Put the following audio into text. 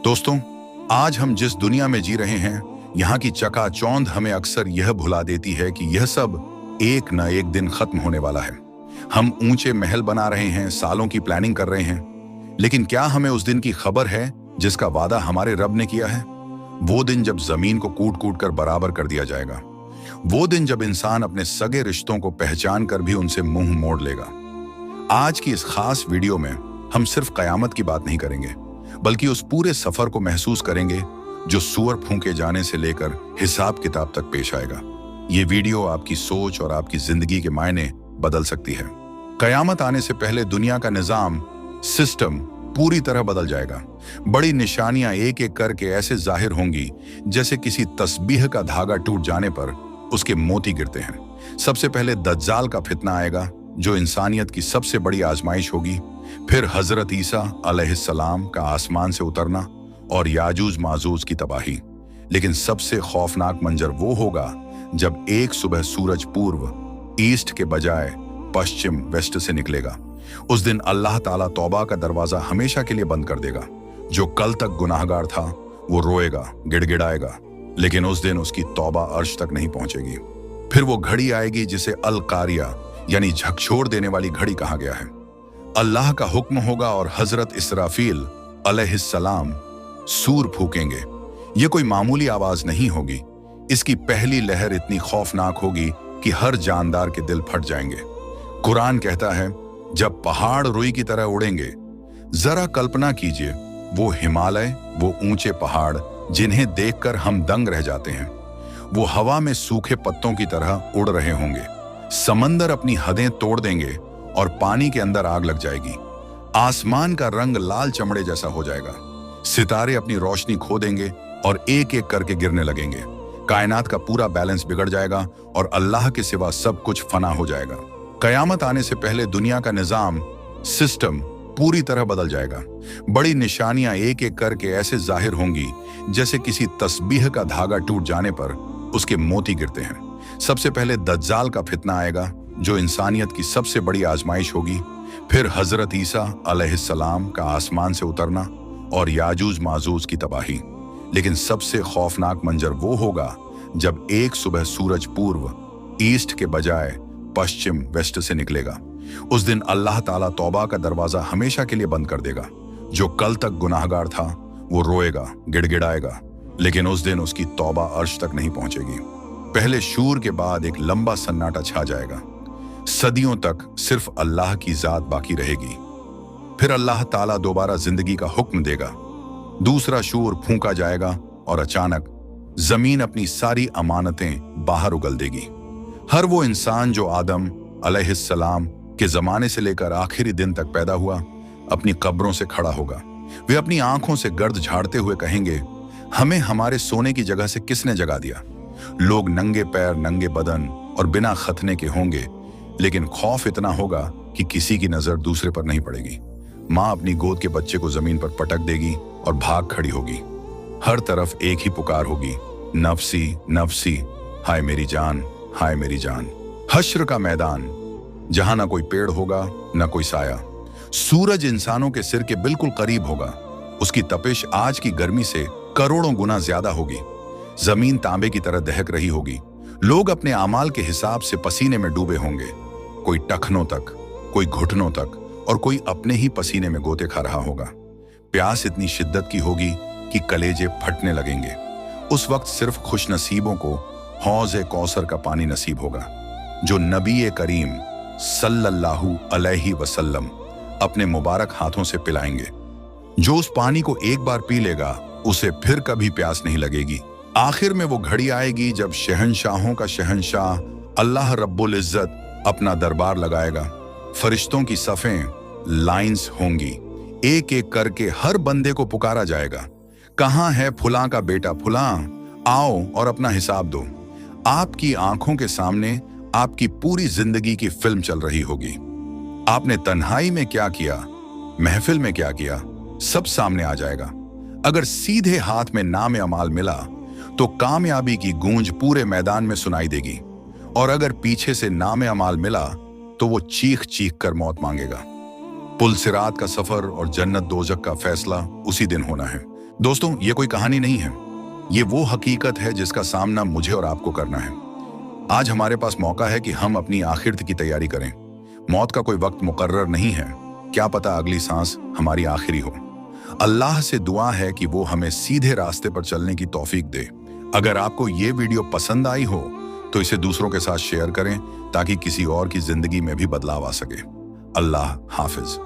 दोस्तों, आज हम जिस दुनिया में जी रहे हैं, यहाँ की चकाचौंध हमें अक्सर यह भुला देती है कि यह सब एक न एक दिन खत्म होने वाला है। हम ऊंचे महल बना रहे हैं, सालों की प्लानिंग कर रहे हैं, लेकिन क्या हमें उस दिन की खबर है जिसका वादा हमारे रब ने किया है? वो दिन जब जमीन को कूट कूट कर बराबर कर दिया जाएगा। वो दिन जब इंसान अपने सगे रिश्तों को पहचान कर भी उनसे मुंह मोड़ लेगा। आज की इस खास वीडियो में हम सिर्फ कयामत की बात नहीं करेंगे, बल्कि उस पूरे सफर को महसूस करेंगे जो सूअर फूंके जाने से लेकर हिसाब किताब तक पेश आएगा। ये वीडियो आपकी सोच और आपकी जिंदगी के मायने बदल सकती है। कयामत आने से पहले दुनिया का निजाम, सिस्टम पूरी तरह बदल जाएगा। बड़ी निशानियां एक एक करके ऐसे जाहिर होंगी जैसे किसी तस्बीह का धागा टूट जाने पर उसके मोती गिरते हैं। सबसे पहले दज्जाल का फितना आएगा, जो इंसानियत की सबसे बड़ी आजमाइश होगी। फिर हजरत ईसा अलैहिस्सलाम का आसमान से उतरना और याजूज माजूज की तबाही। लेकिन सबसे खौफनाक मंजर वो होगा जब एक सुबह सूरज पूर्व ईस्ट के बजाय पश्चिम वेस्ट से निकलेगा। उस दिन अल्लाह ताला तौबा का दरवाजा हमेशा के लिए बंद कर देगा। जो कल तक गुनाहगार था वो रोएगा, गिड़गिड़ाएगा, लेकिन उस दिन उसकी तौबा अर्श तक नहीं पहुंचेगी। फिर वो घड़ी आएगी जिसे अल कारिया यानी झकझोर देने वाली घड़ी कहा गया है। अल्लाह का हुक्म होगा और हजरत इसराफील अलैहिस्सलाम सूर फूकेंगे। ये कोई मामूली आवाज नहीं होगी। इसकी पहली लहर इतनी खौफनाक होगी कि हर जानदार के दिल फट जाएंगे। कुरान कहता है, जब पहाड़ रुई की तरह उड़ेंगे। जरा कल्पना कीजिए, वो हिमालय, वो ऊंचे पहाड़ जिन्हें देखकर हम दंग रह जाते हैं, वो हवा में सूखे पत्तों की तरह उड़ रहे होंगे। समंदर अपनी हदें तोड़ देंगे और पानी के अंदर आग लग जाएगी। आसमान का रंग लाल चमड़े जैसा हो जाएगा। सितारे अपनी रोशनी खो देंगे और एक एक करके गिरने लगेंगे। कायनात का पूरा बैलेंस बिगड़ जाएगा और अल्लाह के सिवा सब कुछ फना हो जाएगा। कयामत आने से पहले दुनिया का निजाम, सिस्टम पूरी तरह बदल जाएगा। बड़ी निशानियां एक एक करके ऐसे जाहिर होंगी जैसे किसी तस्बीह का धागा टूट जाने पर उसके मोती गिरते हैं। सबसे पहले दज्जाल का फितना आएगा, जो इंसानियत की सबसे बड़ी आजमाइश होगी। फिर हजरत ईसा अलैहिस्सलाम का आसमान से उतरना और याजूज माजूज की तबाही। लेकिन सबसे खौफनाक मंजर वो होगा जब एक सुबह सूरज पूर्व ईस्ट के बजाय पश्चिम वेस्ट से निकलेगा। उस दिन अल्लाह ताला तौबा का दरवाजा हमेशा के लिए बंद कर देगा। जो कल तक गुनाहगार था वो रोएगा, गिड़गिड़ाएगा, लेकिन उस दिन उसकी तौबा अर्श तक नहीं पहुंचेगी। पहले शूर के बाद एक लंबा सन्नाटा छा जाएगा। सदियों तक सिर्फ अल्लाह की जात बाकी रहेगी। फिर अल्लाह ताला दोबारा जिंदगी का हुक्म देगा। दूसरा शूर फूंका जाएगा और अचानक जमीन अपनी सारी अमानतें बाहर उगल देगी। हर वो इंसान जो आदम अलैहिस्सलाम के जमाने से लेकर आखिरी दिन तक पैदा हुआ, अपनी कब्रों से खड़ा होगा। वे अपनी आंखों से गर्द झाड़ते हुए कहेंगे, हमें हमारे सोने की जगह से किसने जगा दिया? लोग नंगे पैर, नंगे बदन और बिना खतने के होंगे, लेकिन खौफ इतना होगा कि किसी की नजर दूसरे पर नहीं पड़ेगी। माँ अपनी गोद के बच्चे को जमीन पर पटक देगी और भाग खड़ी होगी। हर तरफ एक ही पुकार होगी, नफसी नफसी, हाय मेरी जान, हाय मेरी जान। हश्र का मैदान, जहां ना कोई पेड़ होगा ना कोई साया। सूरज इंसानों के सिर के बिल्कुल करीब होगा। उसकी तपिश आज की गर्मी से करोड़ों गुना ज्यादा होगी। जमीन तांबे की तरह दहक रही होगी। लोग अपने आमाल के हिसाब से पसीने में डूबे होंगे। कोई टखनों तक, कोई घुटनों तक और कोई अपने ही पसीने में गोते खा रहा होगा। प्यास इतनी शिद्दत की होगी कि कलेजे फटने लगेंगे। उस वक्त सिर्फ खुशनसीबों को हौज़ कौसर का पानी नसीब होगा, जो नबी करीम सल्लल्लाहु अलैहि वसल्लम अपने मुबारक हाथों से पिलाएंगे। जो उस पानी को एक बार पी लेगा उसे फिर कभी प्यास नहीं लगेगी। आखिर में वो घड़ी आएगी जब शहंशाहों का शहंशाह अल्लाह रब्बुल इज्जत अपना दरबार लगाएगा। फरिश्तों की सफ़ें, लाइंस होंगी। एक एक करके हर बंदे को पुकारा जाएगा, कहाँ है फुलां का बेटा फुलां, आओ और अपना हिसाब दो। आपकी आंखों के सामने आपकी पूरी जिंदगी की फिल्म चल रही होगी। आपने तन्हाई में क्या किया, महफिल में क्या किया, सब सामने आ जाएगा। अगर सीधे हाथ में नाम अमाल मिला तो कामयाबी की गूंज पूरे मैदान में सुनाई देगी, और अगर पीछे से नाम अमाल मिला तो वो चीख चीख कर मौत मांगेगा। पुल सिरात का सफर और जन्नत दोजक का फैसला उसी दिन होना है। दोस्तों, ये कोई कहानी नहीं है, ये वो हकीकत है जिसका सामना मुझे और आपको करना है। आज हमारे पास मौका है कि हम अपनी आखिरत की तैयारी करें। मौत का कोई वक्त मुकर्रर नहीं है, क्या पता अगली सांस हमारी आखिरी हो। अल्लाह से दुआ है कि वो हमें सीधे रास्ते पर चलने की तौफीक दे। अगर आपको ये वीडियो पसंद आई हो तो इसे दूसरों के साथ शेयर करें ताकि किसी और की जिंदगी में भी बदलाव आ सके। अल्लाह हाफिज।